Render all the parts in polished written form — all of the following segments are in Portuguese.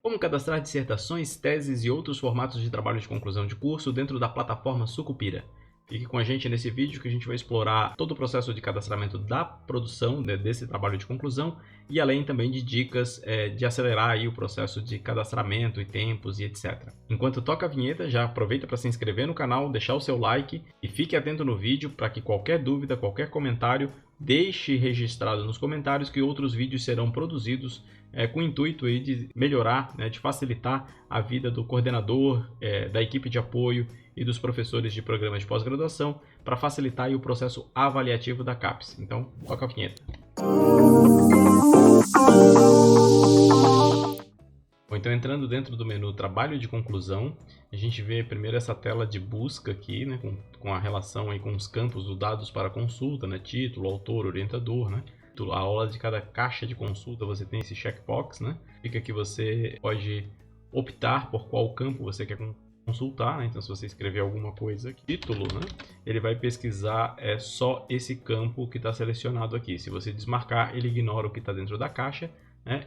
Como cadastrar dissertações, teses e outros formatos de trabalho de conclusão de curso dentro da plataforma Sucupira. Fique com a gente nesse vídeo que a gente vai explorar todo o processo de cadastramento da produção desse trabalho de conclusão e além também de dicas de acelerar aí o processo de cadastramento e tempos e etc. Enquanto toca a vinheta, já aproveita para se inscrever no canal, deixar o seu like e fique atento no vídeo para que qualquer dúvida, qualquer comentário, deixe registrado nos comentários que outros vídeos serão produzidos com o intuito aí de melhorar, de facilitar a vida do coordenador, da equipe de apoio e dos professores de programas de pós-graduação para facilitar aí o processo avaliativo da CAPES. Então, toca a vinheta. Bom, então entrando dentro do menu Trabalho de Conclusão, a gente vê primeiro essa tela de busca aqui, com a relação aí com os campos dos dados para consulta, título, autor, orientador, A aula de cada caixa de consulta você tem esse checkbox, Fica que você pode optar por qual campo você quer consultar, Então se você escrever alguma coisa, título, Ele vai pesquisar só esse campo que está selecionado aqui. Se você desmarcar, ele ignora o que está dentro da caixa,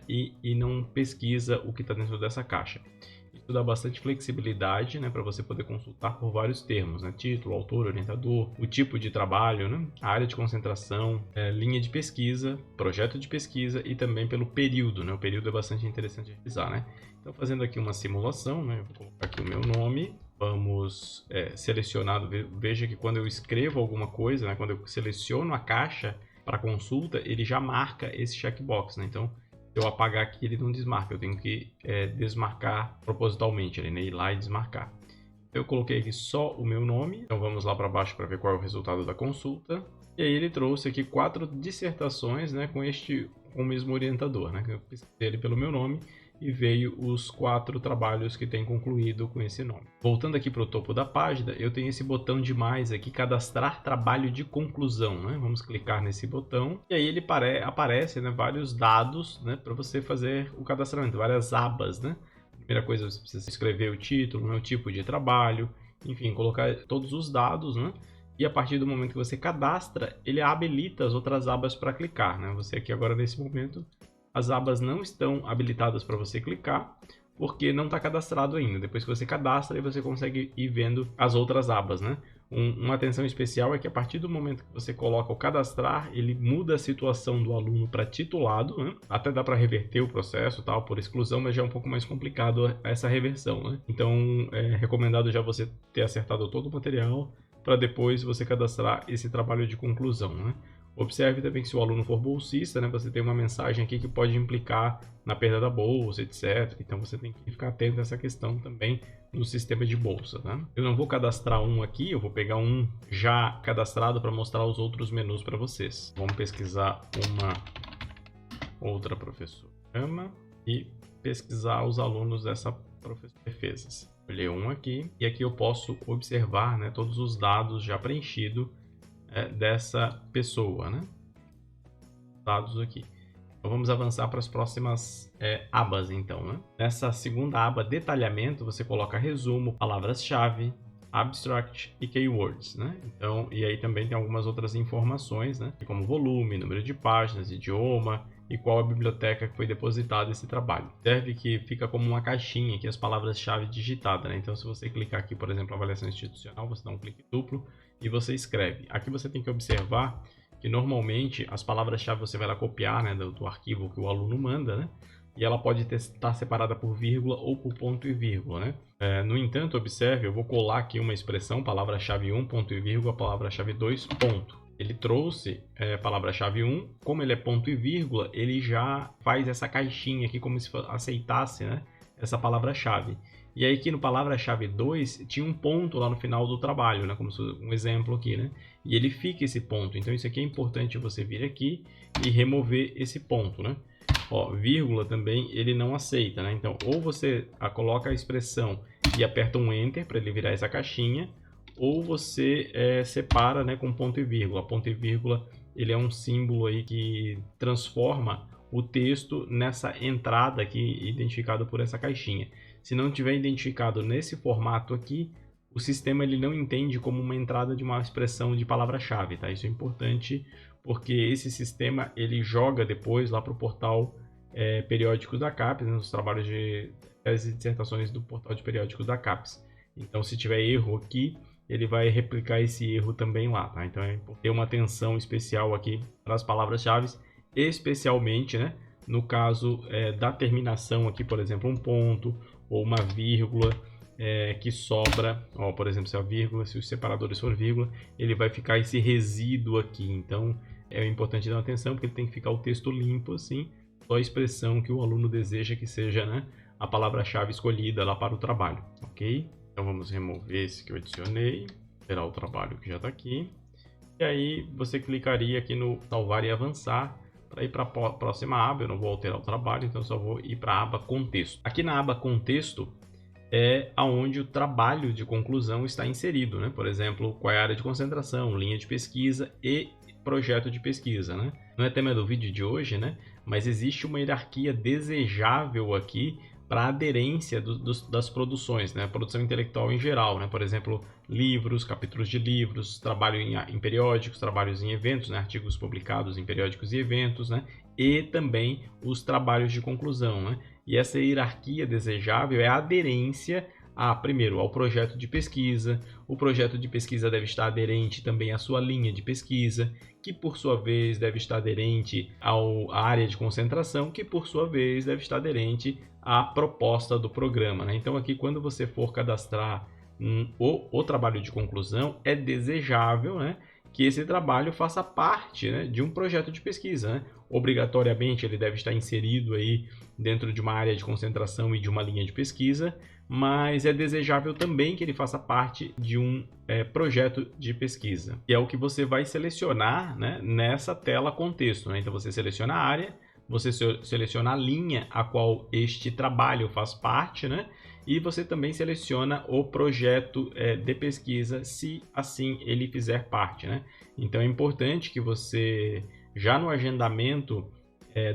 e não pesquisa o que está dentro dessa caixa. Isso dá bastante flexibilidade, para você poder consultar por vários termos, Título, autor, orientador, o tipo de trabalho, a área de concentração, linha de pesquisa, projeto de pesquisa e também pelo período, O período é bastante interessante de revisar, Então, fazendo aqui uma simulação, eu vou colocar aqui o meu nome, vamos selecionar, veja que quando eu escrevo alguma coisa, quando eu seleciono a caixa para consulta, ele já marca esse checkbox, Então, se eu apagar aqui, ele não desmarca. Eu tenho que desmarcar propositalmente, ir lá e desmarcar. Eu coloquei aqui só o meu nome. Então vamos lá para baixo para ver qual é o resultado da consulta. E aí ele trouxe aqui 4 dissertações com o mesmo orientador. Eu pesquisei ele pelo meu nome e veio os 4 trabalhos que tem concluído com esse nome. Voltando aqui para o topo da página, eu tenho esse botão de mais aqui, cadastrar trabalho de conclusão. Vamos clicar nesse botão e aí ele aparece vários dados para você fazer o cadastramento, várias abas. Primeira coisa, você precisa escrever o título, o tipo de trabalho, enfim, colocar todos os dados, E a partir do momento que você cadastra, ele habilita as outras abas para clicar. Você aqui agora nesse momento, as abas não estão habilitadas para você clicar, porque não está cadastrado ainda. Depois que você cadastra, aí você consegue ir vendo as outras abas, Uma atenção especial é que a partir do momento que você coloca o cadastrar, ele muda a situação do aluno para titulado, Até dá para reverter o processo, por exclusão, mas já é um pouco mais complicado essa reversão, Então, é recomendado já você ter acertado todo o material para depois você cadastrar esse trabalho de conclusão, Observe também que se o aluno for bolsista, você tem uma mensagem aqui que pode implicar na perda da bolsa, etc. Então você tem que ficar atento a essa questão também no sistema de bolsa. Eu não vou cadastrar um aqui, eu vou pegar um já cadastrado para mostrar os outros menus para vocês. Vamos pesquisar uma outra professora e pesquisar os alunos dessa professora de defesas. Escolher um aqui e aqui eu posso observar todos os dados já preenchidos dessa pessoa, Dados aqui. Então vamos avançar para as próximas abas, então, Nessa segunda aba, detalhamento, você coloca resumo, palavras-chave, abstract e keywords, Então, e aí também tem algumas outras informações, Como volume, número de páginas, idioma e qual a biblioteca que foi depositada esse trabalho. Observe que fica como uma caixinha aqui as palavras-chave digitadas, Então, se você clicar aqui, por exemplo, avaliação institucional, você dá um clique duplo e você escreve. Aqui você tem que observar que normalmente as palavras-chave você vai lá copiar do arquivo que o aluno manda, e ela pode estar separada por vírgula ou por ponto e vírgula. No entanto, observe, eu vou colar aqui uma expressão, palavra-chave 1, ponto e vírgula, palavra-chave 2, ponto. Ele trouxe palavra-chave 1, como ele é ponto e vírgula, ele já faz essa caixinha aqui como se aceitasse essa palavra-chave. E aí aqui no palavra-chave 2 tinha um ponto lá no final do trabalho, como um exemplo aqui, E ele fica esse ponto. Então isso aqui é importante você vir aqui e remover esse ponto, Vírgula também ele não aceita, Então ou você coloca a expressão e aperta um Enter para ele virar essa caixinha, ou você separa com ponto e vírgula. Ponto e vírgula ele é um símbolo aí que transforma o texto nessa entrada aqui identificado por essa caixinha. Se não tiver identificado nesse formato aqui, o sistema ele não entende como uma entrada de uma expressão de palavra-chave, Isso é importante porque esse sistema ele joga depois lá para o portal periódicos da CAPES, né, nos trabalhos de teses e dissertações do portal de periódicos da CAPES. Então, se tiver erro aqui, ele vai replicar esse erro também lá, tá? Então, é importante ter uma atenção especial aqui para as palavras-chave, especialmente, né, no caso da terminação aqui, por exemplo, um ponto ou uma vírgula que sobra, ó, por exemplo, se a vírgula, se os separadores for vírgula, ele vai ficar esse resíduo aqui. Então, é importante dar atenção, porque ele tem que ficar o texto limpo, assim, só a expressão que o aluno deseja que seja, né, a palavra-chave escolhida lá para o trabalho, ok? Então, vamos remover esse que eu adicionei, tirar o trabalho que já está aqui. E aí, você clicaria aqui no salvar e avançar, para ir para a próxima aba. Eu não vou alterar o trabalho, então eu só vou ir para a aba contexto. Aqui na aba contexto é aonde o trabalho de conclusão está inserido, né? Por exemplo, qual é a área de concentração, linha de pesquisa e projeto de pesquisa, né? Não é tema do vídeo de hoje, né? Mas existe uma hierarquia desejável aqui para a aderência das produções, né? Produção intelectual em geral, né? Por exemplo, livros, capítulos de livros, trabalho em periódicos, trabalhos em eventos, né? Artigos publicados em periódicos e eventos, né? E também os trabalhos de conclusão, né? E essa hierarquia desejável é a aderência primeiro, ao projeto de pesquisa. O projeto de pesquisa deve estar aderente também à sua linha de pesquisa, que por sua vez deve estar aderente à área de concentração, que por sua vez deve estar aderente à proposta do programa, né? Então aqui, quando você for cadastrar o trabalho de conclusão, é desejável, né, que esse trabalho faça parte, né, de um projeto de pesquisa, né? Obrigatoriamente ele deve estar inserido aí dentro de uma área de concentração e de uma linha de pesquisa, mas é desejável também que ele faça parte de um projeto de pesquisa, que é o que você vai selecionar, né, nessa tela contexto, né? Então você seleciona a área, você seleciona a linha a qual este trabalho faz parte, né? E você também seleciona o projeto de pesquisa, se assim ele fizer parte, né? Então é importante que você, já no agendamento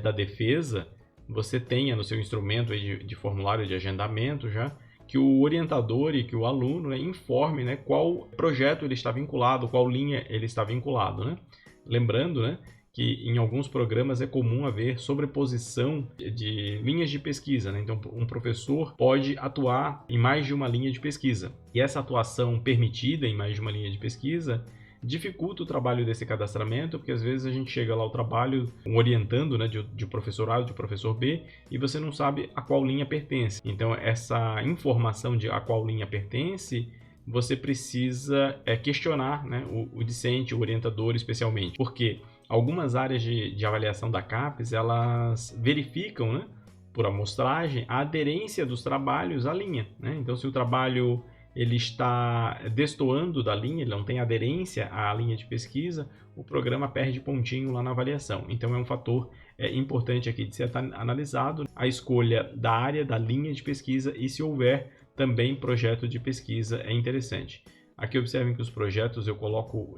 da defesa, você tenha no seu instrumento aí de formulário de agendamento já, que o orientador e que o aluno, né, informe, né, qual projeto ele está vinculado, qual linha ele está vinculado, né? Lembrando, né, que em alguns programas é comum haver sobreposição de linhas de pesquisa, né? Então, um professor pode atuar em mais de uma linha de pesquisa. E essa atuação permitida em mais de uma linha de pesquisa dificulta o trabalho desse cadastramento, porque às vezes a gente chega lá ao trabalho orientando, né, de professor A, de professor B, e você não sabe a qual linha pertence. Então, essa informação de a qual linha pertence, você precisa questionar, né, o discente, o orientador especialmente. Porque algumas áreas de avaliação da CAPES, elas verificam, né, por amostragem, a aderência dos trabalhos à linha, né? Então, se o trabalho ele está destoando da linha, ele não tem aderência à linha de pesquisa, o programa perde pontinho lá na avaliação. Então é um fator importante aqui de ser analisado, a escolha da área, da linha de pesquisa, e se houver também projeto de pesquisa é interessante. Aqui observem que os projetos eu coloco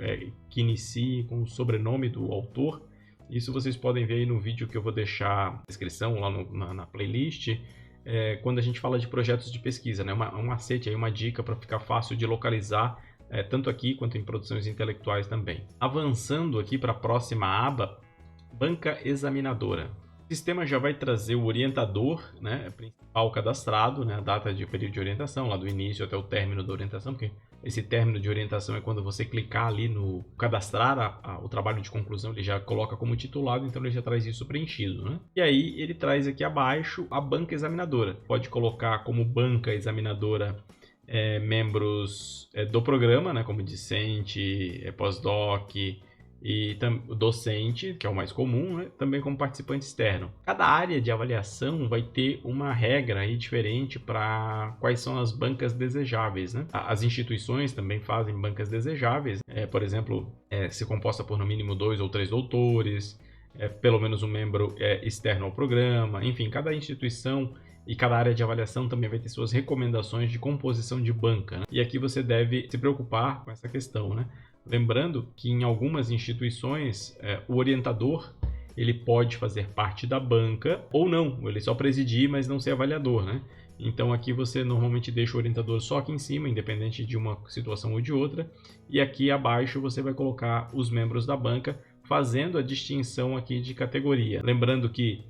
que inicie com o sobrenome do autor. Isso vocês podem ver aí no vídeo que eu vou deixar na descrição, lá na playlist, quando a gente fala de projetos de pesquisa, né? Um macete, aí, uma dica para ficar fácil de localizar, tanto aqui quanto em produções intelectuais também. Avançando aqui para a próxima aba, banca examinadora. O sistema já vai trazer o orientador, né, principal cadastrado, né, a data de período de orientação, lá do início até o término da orientação, porque esse término de orientação é quando você clicar ali no cadastrar o trabalho de conclusão, ele já coloca como titulado, então ele já traz isso preenchido, né? E aí ele traz aqui abaixo a banca examinadora. Pode colocar como banca examinadora membros do programa, né, como discente, pós-doc, e o docente, que é o mais comum, né, também como participante externo. Cada área de avaliação vai ter uma regra aí diferente para quais são as bancas desejáveis, né? As instituições também fazem bancas desejáveis, por exemplo, se composta por no mínimo 2 ou 3 doutores, pelo menos um membro externo ao programa, enfim, cada instituição e cada área de avaliação também vai ter suas recomendações de composição de banca, né? E aqui você deve se preocupar com essa questão, né? Lembrando que em algumas instituições o orientador ele pode fazer parte da banca ou não, ele só presidir, mas não ser avaliador, né? Então aqui você normalmente deixa o orientador só aqui em cima, independente de uma situação ou de outra, e aqui abaixo você vai colocar os membros da banca, fazendo a distinção aqui de categoria. Lembrando que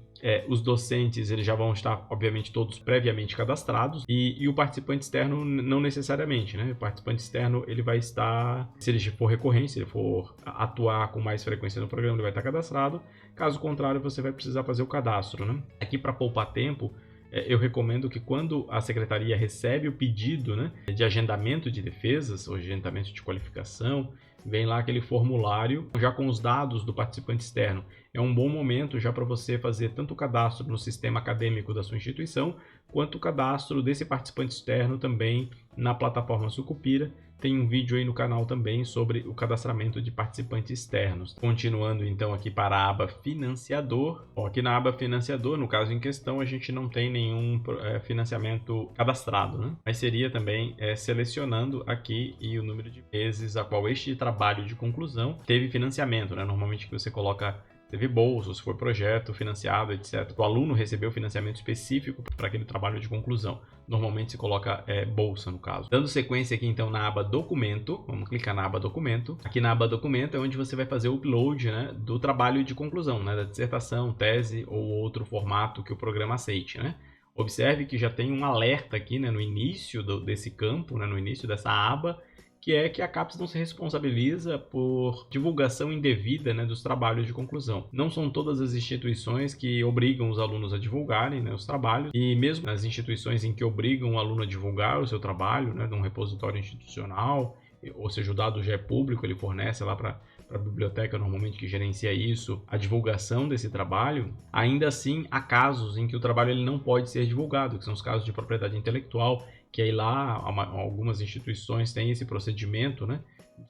os docentes eles já vão estar, obviamente, todos previamente cadastrados e o participante externo não necessariamente, né? O participante externo ele vai estar, se ele for recorrente, se ele for atuar com mais frequência no programa, ele vai estar cadastrado. Caso contrário, você vai precisar fazer o cadastro, né? Aqui, para poupar tempo, eu recomendo que quando a secretaria recebe o pedido, né, de agendamento de defesas ou agendamento de qualificação, vem lá aquele formulário já com os dados do participante externo. É um bom momento já para você fazer tanto o cadastro no sistema acadêmico da sua instituição, quanto o cadastro desse participante externo também na plataforma Sucupira. Tem um vídeo aí no canal também sobre o cadastramento de participantes externos. Continuando então aqui para a aba financiador. Aqui na aba financiador, no caso em questão, a gente não tem nenhum financiamento cadastrado, né? Mas seria também selecionando aqui e o número de vezes a qual este trabalho de conclusão teve financiamento, né? Normalmente que você coloca teve bolsa, se for projeto financiado, etc. O aluno recebeu financiamento específico para aquele trabalho de conclusão. Normalmente se coloca bolsa, no caso. Dando sequência aqui, então, na aba Documento. Vamos clicar na aba Documento. Aqui na aba Documento é onde você vai fazer o upload, né, do trabalho de conclusão, né, da dissertação, tese ou outro formato que o programa aceite, né? Observe que já tem um alerta aqui, né, no início desse campo, né, no início dessa aba, que é que a CAPES não se responsabiliza por divulgação indevida, né, dos trabalhos de conclusão. Não são todas as instituições que obrigam os alunos a divulgarem, né, os trabalhos, e mesmo nas instituições em que obrigam o aluno a divulgar o seu trabalho, né, num repositório institucional, ou seja, o dado já é público, ele fornece lá para a biblioteca normalmente que gerencia isso, a divulgação desse trabalho, ainda assim há casos em que o trabalho ele não pode ser divulgado, que são os casos de propriedade intelectual, que aí lá algumas instituições têm esse procedimento, né,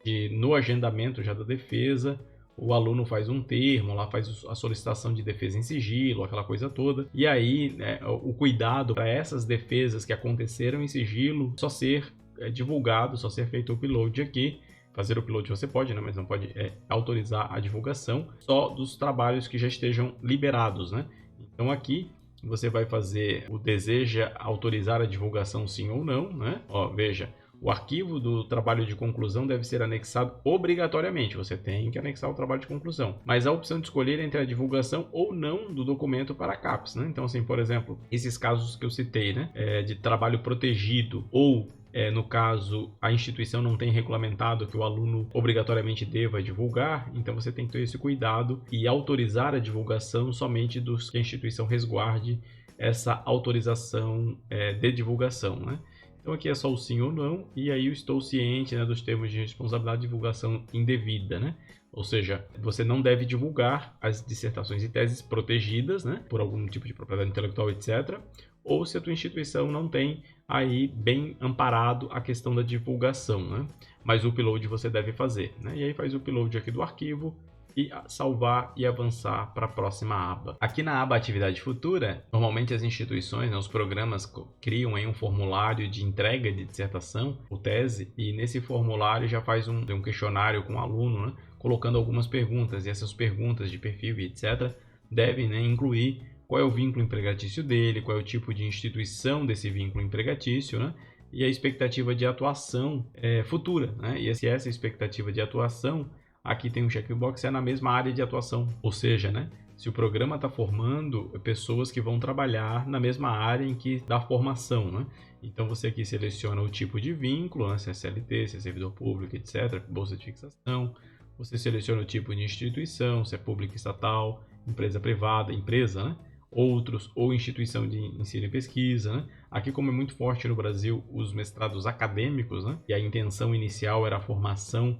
de no agendamento já da defesa, o aluno faz um termo, lá faz a solicitação de defesa em sigilo, aquela coisa toda, e aí o cuidado para essas defesas que aconteceram em sigilo só ser divulgado, só ser feito o upload aqui. Fazer o upload você pode, né, mas não pode autorizar a divulgação só dos trabalhos que já estejam liberados, né? Então aqui você vai fazer o deseja autorizar a divulgação sim ou não, né? Ó, veja, o arquivo do trabalho de conclusão deve ser anexado obrigatoriamente. Você tem que anexar o trabalho de conclusão. Mas a opção de escolher entre a divulgação ou não do documento para a CAPES, né? Então, assim, por exemplo, esses casos que eu citei, né? De trabalho protegido ou no caso, a instituição não tem regulamentado que o aluno obrigatoriamente deva divulgar, então você tem que ter esse cuidado e autorizar a divulgação somente dos que a instituição resguarde essa autorização de divulgação, né? Então aqui é só o sim ou não, e aí eu estou ciente, né, dos termos de responsabilidade de divulgação indevida, né? Ou seja, você não deve divulgar as dissertações e teses protegidas, né, por algum tipo de propriedade intelectual, etc., ou se a tua instituição não tem aí bem amparado a questão da divulgação, né? Mas o upload você deve fazer, né? E aí faz o upload aqui do arquivo e salvar e avançar para a próxima aba. Aqui na aba Atividade Futura, normalmente as instituições, né, os programas criam aí um formulário de entrega de dissertação ou tese, e nesse formulário já faz um questionário com o aluno, né, colocando algumas perguntas, e essas perguntas de perfil e etc. devem, né, incluir qual é o vínculo empregatício dele, qual é o tipo de instituição desse vínculo empregatício, né? E a expectativa de atuação futura, né? E se essa expectativa de atuação, aqui tem um checkbox, é na mesma área de atuação. Ou seja, né, se o programa está formando pessoas que vão trabalhar na mesma área em que dá formação, né? Então você aqui seleciona o tipo de vínculo, né? Se é CLT, se é servidor público, etc., bolsa de fixação. Você seleciona o tipo de instituição, se é pública, estatal, empresa privada, empresa, né? Outros ou instituição de ensino e pesquisa, né? Aqui, como é muito forte no Brasil os mestrados acadêmicos, né, e a intenção inicial era a formação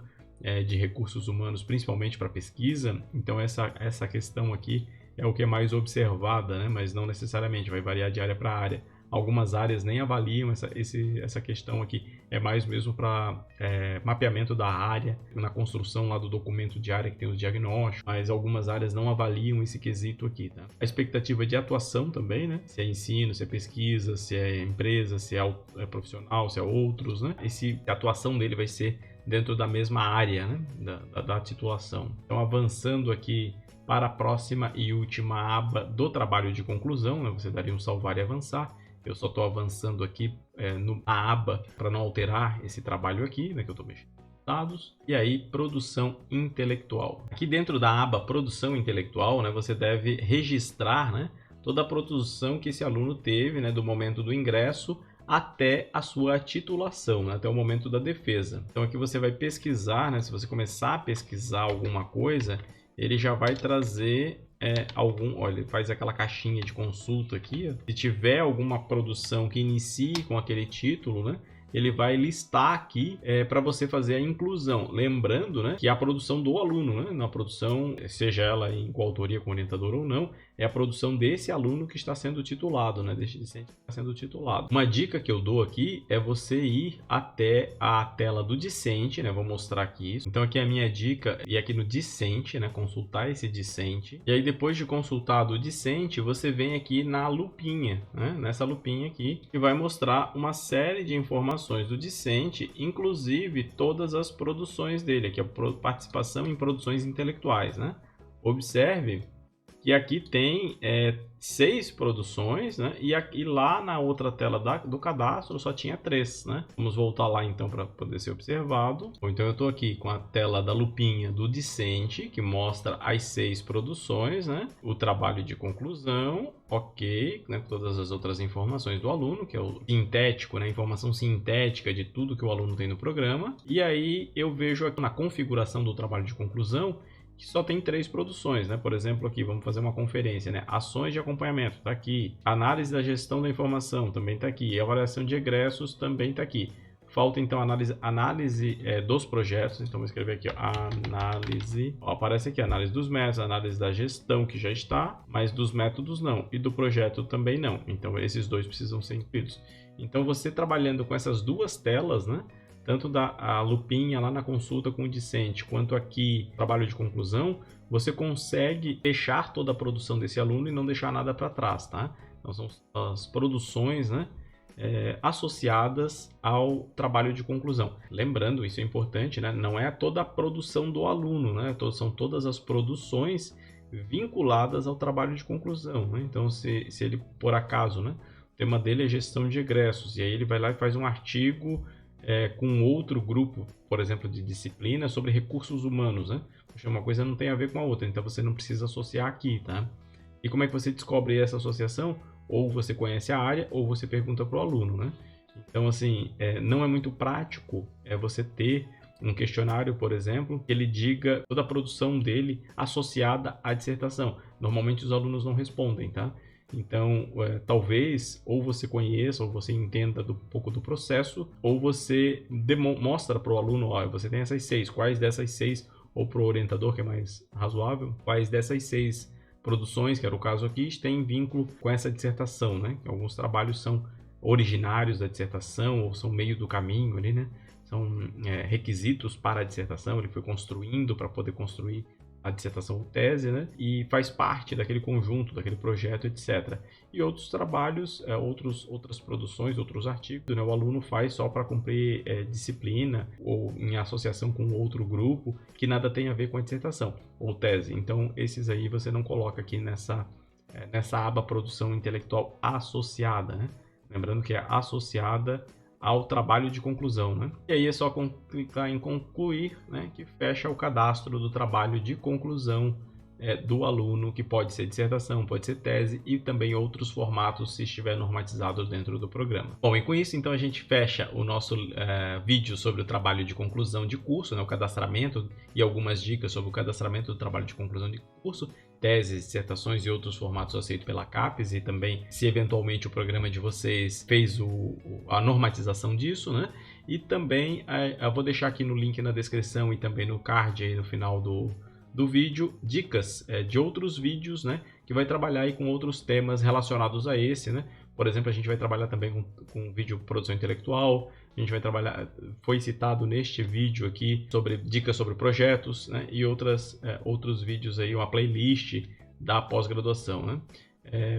de recursos humanos, principalmente para pesquisa, então essa questão aqui é o que é mais observada, né, mas não necessariamente, vai variar de área para área. Algumas áreas nem avaliam essa questão aqui, é mais mesmo para mapeamento da área, na construção lá do documento de área que tem os diagnósticos, mas algumas áreas não avaliam esse quesito aqui, tá? A expectativa de atuação também, né? Se é ensino, se é pesquisa, se é empresa, se é profissional, se é outros, né? A atuação dele vai ser dentro da mesma área, né, da titulação. Então, avançando aqui para a próxima e última aba do trabalho de conclusão, né, você daria um salvar e avançar. Eu só estou avançando aqui na aba para não alterar esse trabalho aqui, né, que eu estou mexendo no dados, e aí produção intelectual. Aqui dentro da aba produção intelectual, né, você deve registrar, né, toda a produção que esse aluno teve, né, do momento do ingresso até a sua titulação, né, até o momento da defesa. Então aqui você vai pesquisar, né, se você começar a pesquisar alguma coisa, ele já vai trazer olha, ele faz aquela caixinha de consulta aqui, ó. Se tiver alguma produção que inicie com aquele título, né, ele vai listar aqui para você fazer a inclusão. Lembrando, né, que a produção do aluno, né, na produção, seja ela em coautoria com orientador ou não, é a produção desse aluno que está sendo titulado, né, desse discente que está sendo titulado. Uma dica que eu dou aqui é você ir até a tela do discente, né, vou mostrar aqui isso. Então aqui é a minha dica, e aqui no discente, né, consultar esse discente. E aí depois de consultado o discente, você vem aqui na lupinha, né, nessa lupinha aqui, que vai mostrar uma série de informações do discente, inclusive todas as produções dele, aqui a participação em produções intelectuais, né? Observe que aqui tem 6 produções, né? E lá na outra tela do cadastro só tinha 3, né? Vamos voltar lá então para poder ser observado. Ou então eu estou aqui com a tela da lupinha do discente, que mostra as 6 produções, né? O trabalho de conclusão, ok, né? Todas as outras informações do aluno, que é o sintético, né? A informação sintética de tudo que o aluno tem no programa. E aí eu vejo aqui na configuração do trabalho de conclusão que só tem 3 produções, né? Por exemplo, aqui vamos fazer uma conferência, né? Ações de acompanhamento, está aqui. Análise da gestão da informação, também está aqui. E avaliação de egressos, também está aqui. Falta então análise dos projetos, então vou escrever aqui, ó, análise, ó, aparece aqui análise dos métodos, análise da gestão que já está, mas dos métodos não, e do projeto também não. Então esses dois precisam ser incluídos. Então você trabalhando com essas duas telas, né? Tanto a lupinha lá na consulta com o discente, quanto aqui trabalho de conclusão, você consegue fechar toda a produção desse aluno e não deixar nada para trás, tá? Então são as produções, né, associadas ao trabalho de conclusão. Lembrando, isso é importante, né? Não é toda a produção do aluno, né? São todas as produções vinculadas ao trabalho de conclusão, né? Então se ele, por acaso, né, o tema dele é gestão de egressos, e aí ele vai lá e faz um artigo com outro grupo, por exemplo, de disciplina sobre recursos humanos, né? Uma coisa não tem a ver com a outra, então você não precisa associar aqui, tá? E como é que você descobre essa associação? Ou você conhece a área, ou você pergunta para o aluno, né? Então, assim, não é muito prático você ter um questionário, por exemplo, que ele diga toda a produção dele associada à dissertação. Normalmente os alunos não respondem, tá? Então, talvez ou você conheça ou você entenda um pouco do processo, ou você mostra para o aluno, ó, você tem essas 6, quais dessas 6, ou para o orientador, que é mais razoável, quais dessas 6 produções, que era o caso aqui, tem vínculo com essa dissertação, né? Alguns trabalhos são originários da dissertação ou são meio do caminho ali, né? São requisitos para a dissertação, ele foi construindo para poder construir a dissertação ou tese, né? E faz parte daquele conjunto, daquele projeto, etc. E outros trabalhos, outras produções, outros artigos, né? O aluno faz só para cumprir disciplina ou em associação com outro grupo que nada tem a ver com a dissertação ou tese. Então, esses aí você não coloca aqui nessa aba produção intelectual associada, né? Lembrando que é associada ao trabalho de conclusão, né? E aí é só clicar em concluir, né, que fecha o cadastro do trabalho de conclusão do aluno, que pode ser dissertação, pode ser tese e também outros formatos se estiver normatizado dentro do programa. Bom, e com isso então a gente fecha o nosso vídeo sobre o trabalho de conclusão de curso, né, o cadastramento e algumas dicas sobre o cadastramento do trabalho de conclusão de curso, teses, dissertações e outros formatos aceitos pela CAPES, e também se eventualmente o programa de vocês fez a normatização disso, né? E também eu vou deixar aqui no link na descrição e também no card aí no final do vídeo, dicas de outros vídeos, né? Que vai trabalhar aí com outros temas relacionados a esse, né? Por exemplo, a gente vai trabalhar também com vídeo produção intelectual, a gente vai trabalhar, foi citado neste vídeo aqui, sobre dicas sobre projetos, né? E outros vídeos aí, uma playlist da pós-graduação, né?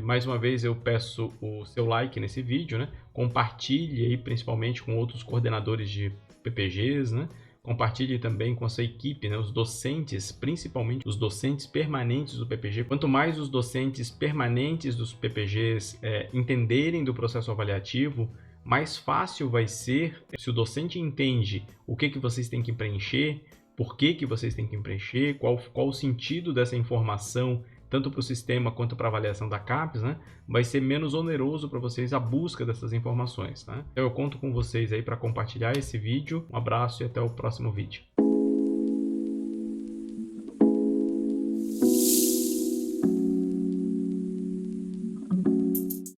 Mais uma vez eu peço o seu like nesse vídeo, né? Compartilhe aí principalmente com outros coordenadores de PPGs, né? Compartilhe também com a sua equipe, né, os docentes, principalmente os docentes permanentes do PPG. Quanto mais os docentes permanentes dos PPGs entenderem do processo avaliativo, mais fácil vai ser se o docente entende o que vocês têm que preencher, por que vocês têm que preencher, qual o sentido dessa informação, tanto para o sistema quanto para a avaliação da CAPES, né? Vai ser menos oneroso para vocês a busca dessas informações, né? Então eu conto com vocês aí para compartilhar esse vídeo. Um abraço e até o próximo vídeo.